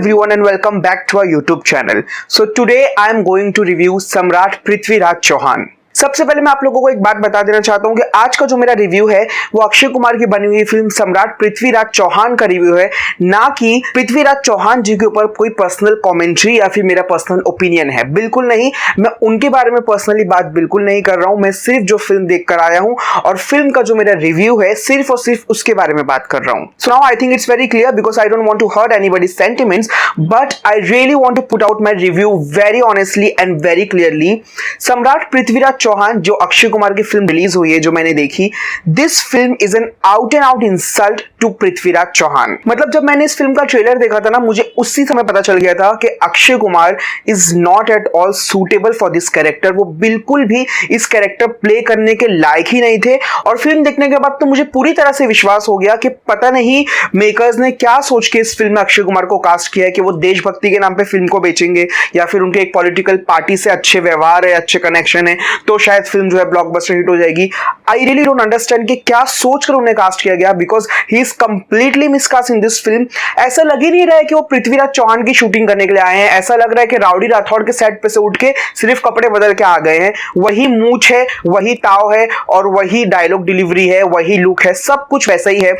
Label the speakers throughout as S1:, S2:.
S1: everyone and welcome back to our YouTube channel. So today I am going to review Samrat Prithviraj Chauhan. सबसे पहले मैं आप लोगों को एक बात बता देना चाहता हूं कि आज का जो मेरा रिव्यू है वो अक्षय कुमार की बनी हुई फिल्म सम्राट पृथ्वीराज चौहान का रिव्यू है, ना कि पृथ्वीराज चौहान जी के ऊपर कोई पर्सनल कमेंट्री या फिर मेरा पर्सनल ओपिनियन है। बिल्कुल नहीं, मैं उनके बारे में पर्सनली बात बिल्कुल नहीं कर रहा हूं। मैं सिर्फ जो फिल्म देख कर आया हूं और फिल्म का जो मेरा रिव्यू है सिर्फ और सिर्फ उसके बारे में बात कर रहा हूं। So now I think it's very clear because I don't want to hurt anybody's sentiments, but I really want to put out my review very honestly and very clearly. Samrat Prithviraj Chauhan जो अक्षय कुमार की फिल्म रिलीज हुई है, जो मैंने देखी, this film is an out and out insult to Prithviraj Chauhan. मतलब जब मैंने इस फिल्म का ट्रेलर देखा था ना, मुझे उसी समय पता चल गया था कि Akshay Kumar is not at all suitable for this character. वो बिल्कुल भी इस कैरेक्टर प्ले करने के लायक ही नहीं थे। और फिल्म देखने के बाद तो मुझे पूरी तरह से विश्वास हो गया कि पता नहीं मेकर्स ने क्या सोच के इस फिल्म में अक्षय कुमार को कास्ट किया है, कि वो देशभक्ति के नाम पे फिल्म को बेचेंगे या फिर उनके एक पॉलिटिकल पार्टी से अच्छे व्यवहार है, अच्छे कनेक्शन है, तो शायद फिल्म जो है ब्लॉकबस्टर हिट हो जाएगी। आई रियली डोंट अंडरस्टैंड कि क्या सोचकर उन्हें कास्ट किया गया, because he is completely miscast in this film. ऐसा लग ही नहीं रहा है कि वो पृथ्वीराज चौहान की शूटिंग करने के लिए आए हैं। ऐसा लग रहा है कि राउडी राठौड़ के सेट पे से उठ के सिर्फ कपड़े बदल के आ गए हैं। वही मूंछ है, वही ताव है और वही डायलॉग डिलीवरी है, वही लुक है, सब कुछ वैसा ही है।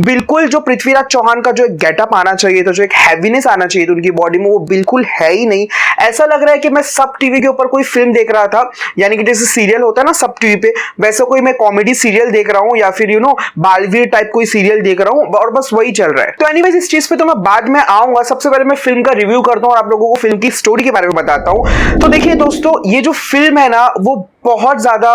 S1: बिल्कुल जो पृथ्वीराज चौहान का जो एक गेटअप आना चाहिए था, जो एक हैवीनेस आना चाहिए था उनकी बॉडी में, वो बिल्कुल है ही नहीं। ऐसा लग रहा है कि मैं सब टीवी के ऊपर कोई फिल्म देख रहा था, यानी कि जैसे सीरियल होता है ना सब टीवी पे, वैसे कोई मैं कॉमेडी सीरियल देख रहा हूं या फिर बालवीर टाइप कोई सीरियल देख रहा हूं और बस वही चल रहा है। तो एनीवेज इस चीज पे तो मैं बाद में आऊंगा। सबसे पहले मैं फिल्म का रिव्यू करता हूं और आप लोगों को फिल्म की स्टोरी के बारे में बताता हूं। तो देखिए दोस्तों, ये जो फिल्म है ना, वो बहुत ज्यादा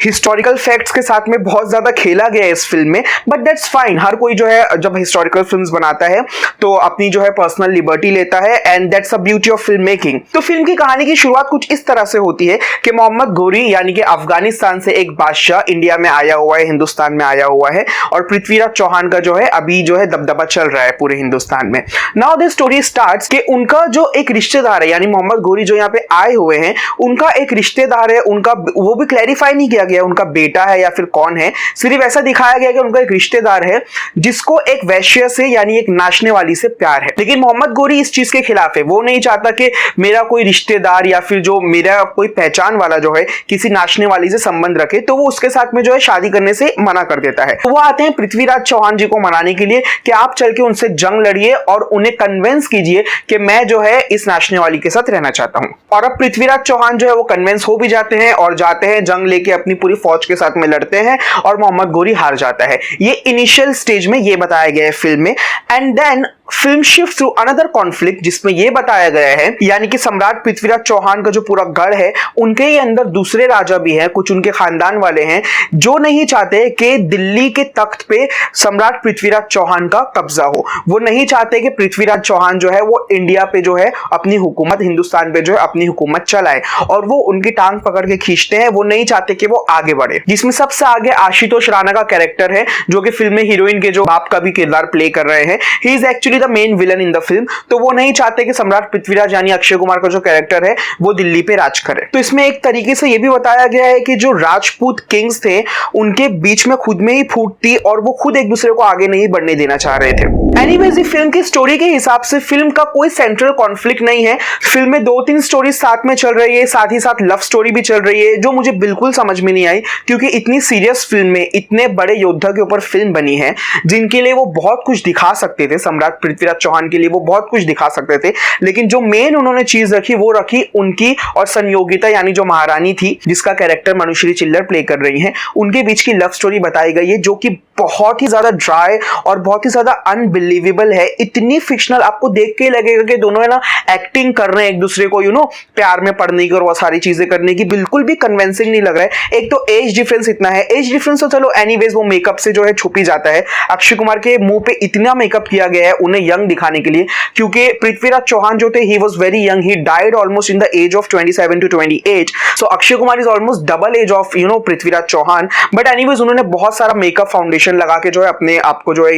S1: हिस्टोरिकल फैक्ट्स के साथ में बहुत ज्यादा खेला गया है इस फिल्म में, बट दैट्स फाइन। हर कोई जो है जब हिस्टोरिकल फिल्म्स बनाता है तो अपनी जो है पर्सनल लिबर्टी लेता है, and that's a beauty of film making. तो फिल्म की कहानी की शुरुआत कुछ इस तरह से होती है कि मोहम्मद घोरी यानी कि अफगानिस्तान से एक बादशाह इंडिया में आया हुआ है, हिंदुस्तान में आया हुआ है, और पृथ्वीराज चौहान का जो है अभी जो है दबदबा चल रहा है पूरे हिंदुस्तान में। नाउ द स्टोरी स्टार्ट्स कि उनका जो एक रिश्तेदार है, यानी मोहम्मद घोरी जो यहाँ पे आए हुए हैं, उनका एक रिश्तेदार है, उनका वो भी क्लैरिफाई नहीं किया गया उनका बेटा है या फिर कौन है, सिर्फ ऐसा दिखाया गया कि उनका एक रिश्तेदार है जिसको एक वैश्य से यानी एक नाचने वाली से प्यार है। लेकिन मोहम्मद घोरी इस चीज के खिलाफ है। वो नहीं चाहता कि मेरा कोई रिश्तेदार या फिर जो मेरा कोई पहचान वाला जो है किसी नाचने वाली से संबंध रखे, तो वो उसके साथ में जो है शादी करने से मना कर देता है। तो वो आते हैं पृथ्वीराज चौहान जी को मनाने के लिए कि आप चल के उनसे जंग लड़िए और उन्हें कन्विंस कीजिए कि मैं जो है इस नाचने वाली के साथ रहना चाहता हूं। और अब पृथ्वीराज चौहान जो है वो कन्विंस हो भी जाते हैं और जाते हैं, जंग लेके अपनी पूरी फौज के साथ में लड़ते हैं और मोहम्मद घोरी हार जाता है। ये इनिशियल स्टेज में ये बताया गया है फिल्म में। And then film shift through another conflict जिसमें यह बताया गया है, यानी कि सम्राट पृथ्वीराज चौहान का जो पूरा गढ़ है, उनके ही अंदर दूसरे राजा भी हैं, कुछ उनके खानदान वाले हैं जो नहीं चाहते कि दिल्ली के तख्त पे सम्राट पृथ्वीराज चौहान का कब्जा हो। वो नहीं चाहते कि पृथ्वीराज चौहान जो है वो इंडिया पे जो है अपनी हुकूमत, हिंदुस्तान पे जो है अपनी हुकूमत चलाए, और वो उनकी टांग पकड़ के खींचते हैं। वो नहीं चाहते कि वो आगे बढ़े। जिसमें सबसे आगे आशुतोष राणा का कैरेक्टर है, जो कि फिल्म में हीरोइन के जो बाप का भी किरदार प्ले कर रहे हैं। He is actually the main villain in the film. तो वो नहीं चाहते कि सम्राट पृथ्वीराज यानी अक्षय कुमार का जो कैरेक्टर है वो दिल्ली पे राज करे। तो इसमें एक तरीके से ये भी बताया गया है कि जो राजपूत किंग्स थे उनके बीच में खुद में ही फूट थी और वो खुद एक दूसरे को आगे नहीं बढ़ने देना चाह रहे थे। एनीवेज फिल्म की स्टोरी के हिसाब से फिल्म का कोई सेंट्रल कॉन्फ्लिक्ट नहीं है। फिल्म में 2-3 स्टोरी साथ में चल रही है, साथ ही साथ लव स्टोरी भी चल रही है, जो मुझे बिल्कुल समझ में नहीं आई, क्योंकि इतनी सीरियस फिल्म में इतने बड़े योद्धा के ऊपर फिल्म बनी है जिनके लिए वो बहुत कुछ दिखा सकते थे। सम्राट पृथ्वीराज चौहान के लिए वो बहुत कुछ दिखा सकते थे, लेकिन जो मेन उन्होंने चीज रखी वो रखी उनकी और संयोगिता यानी जो महारानी थी, जिसका कैरेक्टर मनुश्री चिल्लर प्ले कर रही हैं, उनके बीच की लव स्टोरी बताई गई है, जो कि बहुत ही ज्यादा ड्राई और बहुत ही ज्यादा अनबिलीवेबल है। इतनी फिक्शनल, आपको देख के लगेगा कि दोनों है ना एक्टिंग कर रहे हैं एक दूसरे को, प्यार में पड़ने की और वो सारी चीजें करने की। बिल्कुल भी कन्विंसिंग नहीं लग रहा है। एक तो एज डिफरेंस इतना है, एज डिफरेंस तो चलो एनीवेज वो मेकअप से जो है छुप ही जाता है। अक्षय कुमार के मुंह पे इतना मेकअप किया गया है उन्हें यंग दिखाने के लिए, क्योंकि पृथ्वीराज चौहान जो थे he was very young, he died almost in the age of 27 to 28। So Akshay Kumar is almost double age of Prithviraj Chauhan. But anyways उन्होंने बहुत सारा मेकअप फाउंडेशन लगा के जो है अपने आप को जो है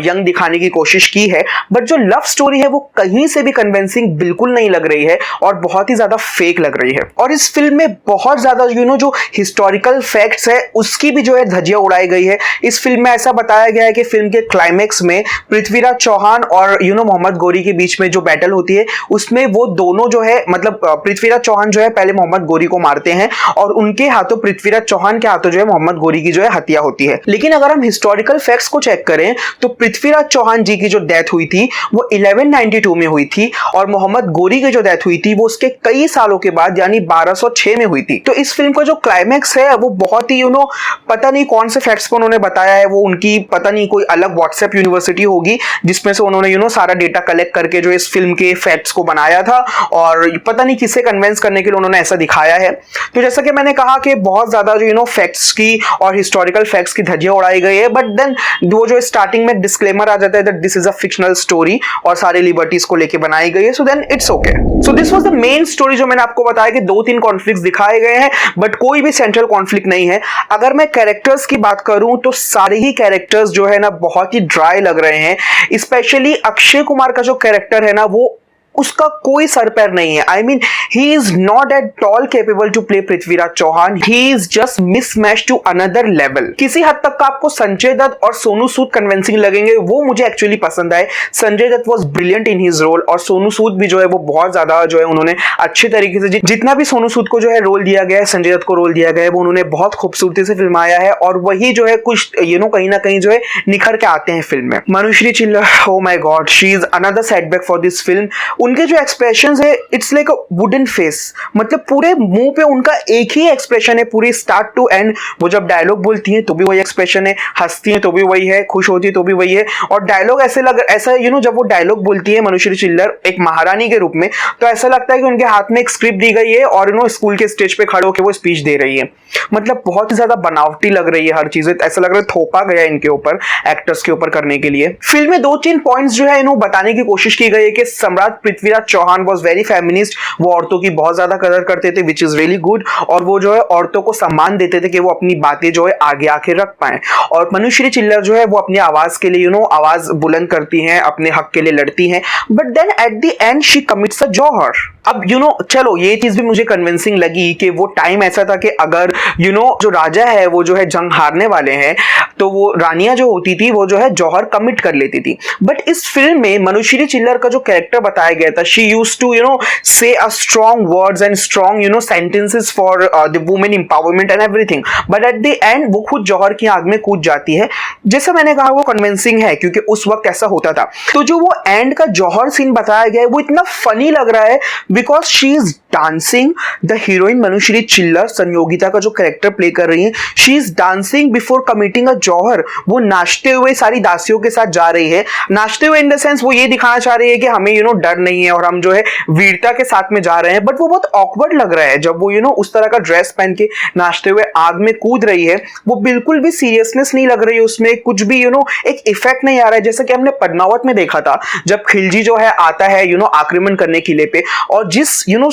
S1: यंग दिखाने की कोशिश की है। बट जो लव स्टोरी है वो कहीं से भी कन्विंसिंग बिल्कुल नहीं लग रही है और बहुत ही ज्यादा फेक लग रही है। और इस फिल्म में बहुत ज्यादा जो हिस्टोरिकल फैक्ट्स है उसकी भी जो है धज्जियां उड़ाई गई है। इस फिल्म में ऐसा बताया गया है कि फिल्म के क्लाइमेक्स में पृथ्वीराज चौहान चौहान और मोहम्मद गौरी के बीच में जो बैटल होती है उसमें वो दोनों जो है मतलब पृथ्वीराज चौहान जो है पहले मोहम्मद गौरी को मारते हैं और उनके हाथों पृथ्वीराज चौहान के हाथों जो है मोहम्मद गौरी की जो है हत्या होती है। लेकिन अगर हम हिस्टोरिकल फैक्ट्स को चेक करें तो पृथ्वीराज चौहान जी की जो डेथ हुई थी वो 1192 में हुई थी और मोहम्मद गौरी की जो डेथ हुई थी वो उसके कई सालों के बाद यानी 1206 में हुई थी। तो इस फिल्म का जो क्लाइमैक्स है वो बहुत ही पता नहीं कौन से फैक्ट्स को उन्होंने बताया है, वो उनकी पता नहीं कोई अलग व्हाट्सएप यूनिवर्सिटी होगी जिसमें से उन्होंने सारा डेटा कलेक्ट करके जो इस फिल्म के फैक्ट्स को बनाया था और पता नहीं किसे कन्विंस करने के लिए उन्होंने ऐसा दिखाया है। तो जैसा कि मैंने कहा कि बहुत ज्यादा जो फैक्ट्स की और हिस्टोरिकल फैक्ट्स की धज्जियां उड़ाई गई है, बट देन वो जो स्टार्टिंग में डिस्क्लेमर आ जाता है that this is a fictional story और सारे लिबर्टीज को लेके बनाई गई है, so then it's okay. So this was the main story जो मैंने आपको बताया कि 2-3 कॉन्फ्लिक्ट्स दिखाए गए हैं बट कोई भी सेंट्रल कॉन्फ्लिक्ट नहीं है। अगर मैं कैरेक्टर्स की बात करूं तो सारे ही कैरेक्टर्स जो है ना बहुत ही ड्राई लग रहे हैं। स्पेशली अक्षय कुमार का जो कैरेक्टर है ना वो उसका कोई सर पैर नहीं है। I mean he is not at all capable to play Prithviraj Chauhan, he is just mismatch to another level. किसी हद तक का आपको संजय दत्त और सोनू सूद कन्विंसिंग लगेंगे, वो मुझे एक्चुअली पसंद आए। Sanjay Dutt was brilliant in his role और सोनू सूद भी जो है वो बहुत ज्यादा जो है उन्होंने अच्छे तरीके से जितना भी सोनू सूद को जो है रोल दिया गया है, संजय दत्त को रोल दिया गया है, वो उन्होंने बहुत खूबसूरती से फिल्माया है और वही जो है कुछ कहीं ना कहीं जो है निखर के आते हैं फिल्म में। मनुश्री चिल्लर, oh my God, she is another setback for this film. उनके जो एक्सप्रेशंस है it's like a wooden face, मतलब पूरे मुंह पे उनका एक ही एक्सप्रेशन है पूरी स्टार्ट टू एंड। वो जब डायलॉग बोलती हैं तो भी वही एक्सप्रेशन है, हंसती हैं तो भी वही है, खुश होती है तो भी वही है। और डायलॉग ऐसा जब वो डायलॉग बोलती है मनुश्री चिल्लर एक महारानी के रूप में, तो ऐसा लगता है कि उनके हाथ में एक स्क्रिप्ट दी गई है और स्कूल के स्टेज पे खड़े होकर वो स्पीच दे रही है। मतलब बहुत ही ज्यादा बनावटी लग रही है हर चीज, ऐसा लग रहा है थोपा गया इनके ऊपर, एक्टर्स के ऊपर करने के लिए। फिल्म में 2-3 पॉइंट्स जो है बताने की कोशिश की गई है कि Samrat Prithviraj Chauhan was very feminist, वो औरतों की बहुत ज्यादा कदर करते थे विच इज रियली गुड, और वो जो है औरतों को सम्मान देते थे कि वो अपनी बातें जो है आगे आके रख पाए। और मनुश्री चिल्लर जो है वो अपनी आवाज के लिए आवाज बुलंद करती हैं, अपने हक के लिए लड़ती हैं, but then at the end she commits a jauhar. अब चलो ये चीज भी मुझे कन्विंसिंग लगी कि वो टाइम ऐसा था कि अगर जो राजा है वो जो है जंग हारने वाले हैं तो वो रानियां जो होती थी वो जो है जौहर कमिट कर लेती थी। बट इस फिल्म में मनुश्री चिल्लर का जो कैरेक्टर बताया गया था, she used to say a strong words and strong sentences for the women empowerment and everything, but at the end वो खुद जौहर की आग में कूद जाती है। जैसा मैंने कहा वो कन्विंसिंग है क्योंकि उस वक्त ऐसा होता था। तो जो वो एंड का जौहर सीन बताया गया है वो इतना फनी लग रहा है because she is dancing, the heroine Manushi Chhillar Sanyogita का जो कैरेक्टर प्ले कर रही है, she is dancing before committing a jauhar. वो नाचते हुए सारी दासियों के साथ जा रही है, नाचते हुए इन द सेंस वो ये दिखाना चाह रही है कि हमें डर नहीं है और हम जो है वीरता के साथ में जा रहे हैं। बट वो बहुत ऑकवर्ड लग रहा है जब वो उस तरह का ड्रेस पहन के नाचते हुए आग में कूद रही है। वो बिल्कुल भी सीरियसनेस नहीं लग रही है उसमें, कुछ भी एक इफेक्ट नहीं आ रहा है, जैसा कि हमने पद्मावत में देखा था जब खिलजी जो है आता है आक्रमण करने किले पे, और जिस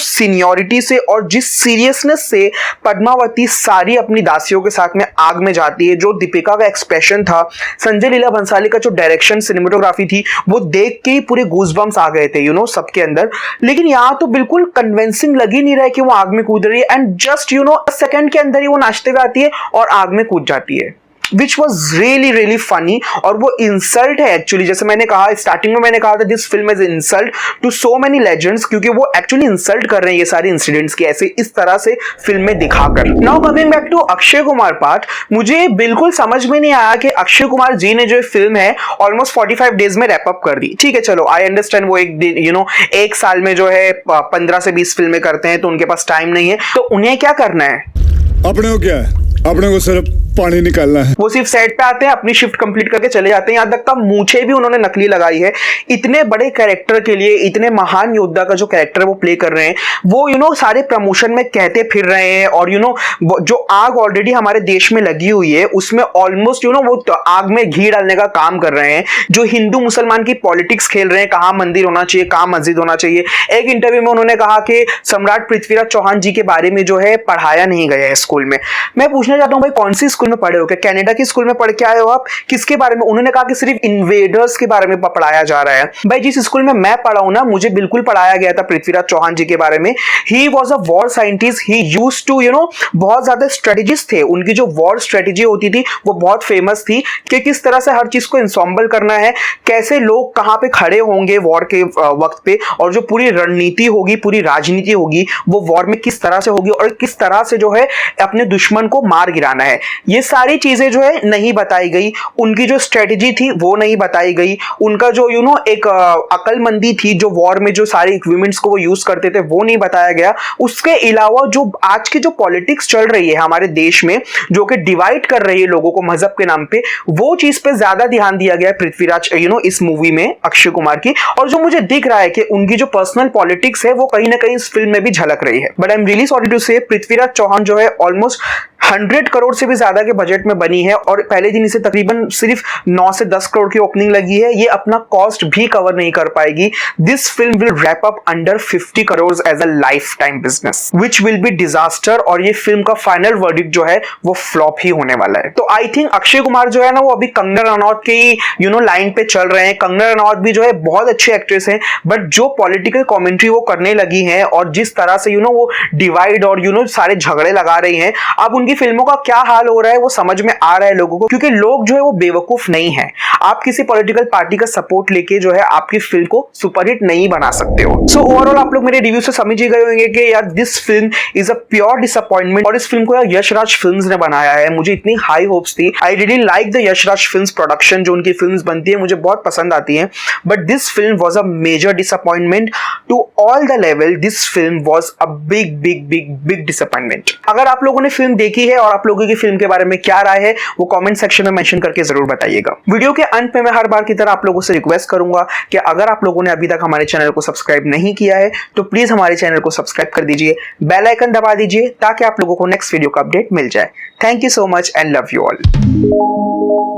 S1: सीनियोरिटी से और जिस सीरियसनेस से पद्मावती सारी अपनी दासियों के साथ में आग में जाती है, जो दीपिका का एक्सप्रेशन था, संजय लीला भंसाली का जो डायरेक्शन सिनेमेटोग्राफी थी, वो देख के ही पूरे गूज़बम्स आ गए थे सबके अंदर। लेकिन यहाँ तो बिल्कुल कन्विंसिंग लग ही नहीं रहा है कि वो आग में कूद रही है एंड जस्ट सेकंड के अंदर ही वो नाचते हुए आती है और आग में कूद जाती है, which was really really funny। और वो इंसल्ट है एक्चुअली, जैसे मैंने कहा स्टार्टिंग में, मैंने कहा था this film is insult to so many legends, क्योंकि वो एक्चुअली इंसल्ट कर रहे हैं ये सारे इंसिडेंट्स की ऐसे इस तरह से फिल्म में दिखाकर। Now coming back to Akshay Kumar part, मुझे बिल्कुल समझ में नहीं आया कि अक्षय कुमार जी ने जो फिल्म है ऑलमोस्ट 45 डेज में रैप अप कर दी। ठीक है चलो आई अंडरस्टैंड, वो एक दिन एक साल में जो है 15 से 20 फिल्में करते हैं तो उनके पास टाइम नहीं है, तो उन्हें क्या करना है,
S2: अपने को क्या है, अपने को सिर्फ पानी निकालना है।
S1: वो सिर्फ सेट पे आते हैं, अपनी शिफ्ट कंप्लीट करके चले जाते हैं। यहां तक का मूछे भी उन्होंने नकली लगाई है। इतने बड़े कैरेक्टर के लिए, इतने महान योद्धा का जो कैरेक्टर वो प्ले कर रहे हैं, वो सारे प्रमोशन में कहते फिर रहे हैं, और जो आग ऑलरेडी हमारे देश में लगी हुई है उसमें ऑलमोस्ट वो आग में घी डालने का काम कर रहे हैं। जो हिंदू मुसलमान की पॉलिटिक्स खेल रहे हैं, कहां मंदिर होना चाहिए, कहां मस्जिद होना चाहिए। एक इंटरव्यू में उन्होंने कहा कि सम्राट पृथ्वीराज चौहान जी के बारे में जो है पढ़ाया नहीं गया है स्कूल में। मैं पूछना चाहता हूं भाई कौन सी स्कूल स्कूल में पढ़े हो क्या? कनाडा की स्कूल में पढ़ के आए हो आप? किसके बारे में? उन्होंने कहा कि सिर्फ इन्वेडर्स के बारे में पढ़ाया जा रहा है। भाई जिस स्कूल में मैं पढ़ा हूं ना, मुझे बिल्कुल पढ़ाया गया था पृथ्वीराज चौहान जी के बारे में। He was a war scientist, he used to बहुत ज्यादा स्ट्रेटेजिस्ट थे। उनकी जो वॉर स्ट्रेटेजी होती थी वो बहुत फेमस थी कि किस तरह से हर चीज को इंसॉम्बल करना है, कैसे लोग कहां पे खड़े होंगे वॉर के वक्त पे, और जो पूरी रणनीति होगी, पूरी राजनीति होगी, वो वॉर में किस तरह से होगी और किस तरह से जो है अपने दुश्मन को मार गिराना है। ये सारी चीजें जो है नहीं बताई गई। उनकी जो स्ट्रेटेजी थी वो नहीं बताई गई। उनका जो एक अकलमंदी थी, जो वॉर में जो सारे इक्विपमेंट्स को वो यूज करते थे, वो नहीं बताया गया। उसके अलावा जो आज की जो पॉलिटिक्स चल रही है हमारे देश में, जो कि डिवाइड कर रही है लोगों को मजहब के नाम पे, वो चीज पे ज्यादा ध्यान दिया गया है पृथ्वीराज इस मूवी में अक्षय कुमार की। और जो मुझे दिख रहा है कि उनकी जो पर्सनल पॉलिटिक्स है वो कहीं ना कहीं इस फिल्म में भी झलक रही है। But I am really sorry to say, Prithviraj Chauhan जो है ऑलमोस्ट 100 करोड़ से भी ज्यादा के बजट में बनी है और पहले दिन इसे तकरीबन सिर्फ 9 से 10 करोड़ की ओपनिंग लगी है। ये अपना कॉस्ट भी कवर नहीं कर पाएगी। This film will wrap up under 50 crore as a lifetime business, which will be disaster. और ये फिल्म का फाइनल वर्डिक्ट जो है वो फ्लॉप ही होने वाला है। तो आई थिंक अक्षय कुमार जो है ना, वो अभी कंगना रनौत की लाइन पे चल रहे हैं। कंगना रनौत भी जो है बहुत अच्छे एक्ट्रेस हैं, बट जो पॉलिटिकल कमेंट्री वो करने लगी हैं और जिस तरह से वो डिवाइड और सारे झगड़े लगा रही हैं, अब उनकी फिल्मों का क्या हाल हो रहा है वो समझ में आ रहा है लोगों को, क्योंकि लोग जो है वो बेवकूफ नहीं है। आप किसी पॉलिटिकल पार्टी का सपोर्ट लेके जो है आपकी फिल्म को सुपरहिट नहीं बना सकते हो। सो ओवरऑल आप लोग मेरे रिव्यू से समझ ही गए होंगे कि यार this film is a pure disappointment. और इस फिल्म को यार यशराज फिल्म्स ने बनाया है। मुझे इतनी हाई होप्स थी। I really like the Yash Raj films production, जो उनकी फिल्म्स बनती है मुझे बहुत पसंद आती है। But this film was a major disappointment to all the level. This film was a big big big big disappointment. अगर आप लोगों ने फिल्म देखी है और आप लोगों की फिल्म के बारे में क्या राय है वो कमेंट सेक्शन में मेंशन करके जरूर बताइएगा। वीडियो के अंत में मैं हर बार की तरह आप लोगों से रिक्वेस्ट करूंगा कि अगर आप लोगों ने अभी तक हमारे चैनल को सब्सक्राइब नहीं किया है तो प्लीज हमारे चैनल को सब्सक्राइब कर दीजिए, बेल आइकन दबा दीजिए ताकि आप लोगों को नेक्स्ट वीडियो का अपडेट मिल जाए। Thank you so much and love you all.